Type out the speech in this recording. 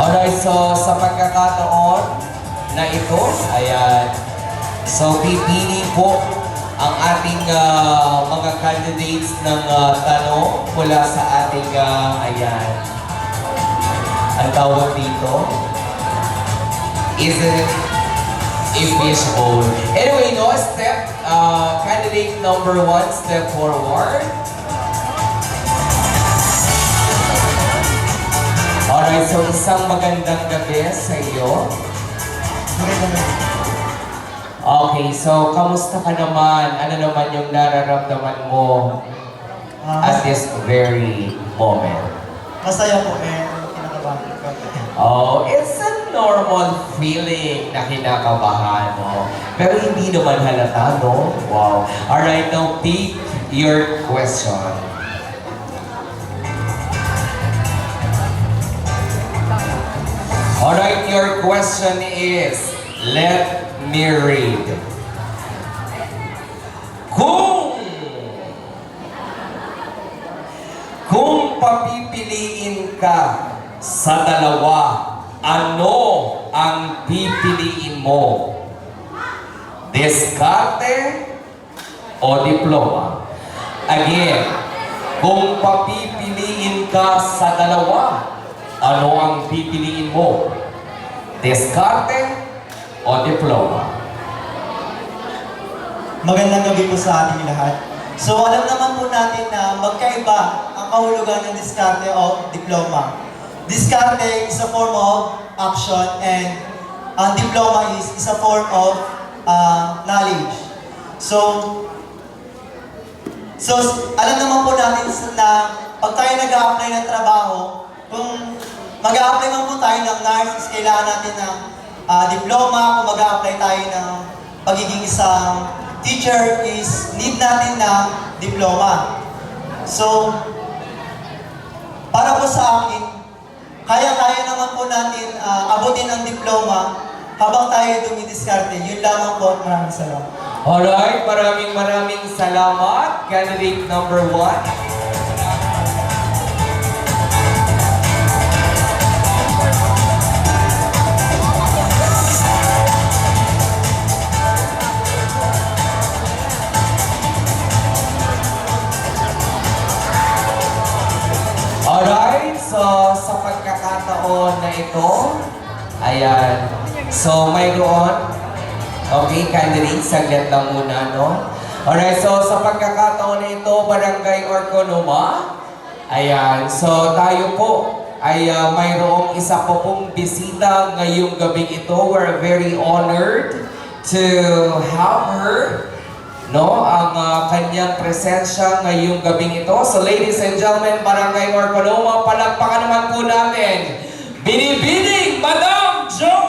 Alright, so sa pagkakataon na ito, ayan. So pipili po ang ating mga candidates ng tanong mula sa ating, ayan. Ang tawag dito, isn't it a fishbowl? Anyway, no, step, candidate number 1, step forward. Alright, so isang magandang gabi sa iyo. Okay, so kamusta ka naman? Ano naman yung nararamdaman mo at this very moment? Masaya po kinakabahan ko. Oh, it's a normal feeling na kinakabahan, no? Pero hindi naman halata, no? Wow. Alright, now pick your question. Alright, your question is, let me read. Kung papipiliin ka sa dalawa, ano ang pipiliin mo? Diskarte o diploma? Again, kung papipiliin ka sa dalawa, ano ang pipiliin mo? Diskarte o diploma? Magandang gabi po sa ating lahat. So alam naman po natin na magkaiba ang kahulugan ng diskarte o diploma. Diskarte is a form of action and ang diploma is a form of knowledge. So alam naman po natin na pag tayo nag-a-apply ng trabaho, kung mag-a-apply man po tayo ng nurse, is kailangan natin ng diploma. Kung mag-a-apply tayo ng pagiging isang teacher, is need natin ng diploma. So, para po sa akin, kaya-kaya naman po natin abutin ang diploma habang tayo dumidiskarte. Yun lamang po. Maraming salamat. Alright, maraming salamat. Candidate number 1. Alright, so sa pagkakataon na ito, ayan, so mayroon, okay, candidate, saglit lang muna, no? Alright, so sa pagkakataon na ito, Barangay Orconoma, ayan, so tayo po ay mayroong isa po pong bisita ngayong gabing ito. We're very honored to have her, no, ang kanyang presensya ngayong gabing ito. So ladies and gentlemen, Barangay Orconoma, palakpakan naman po natin, Binibining Madam Jo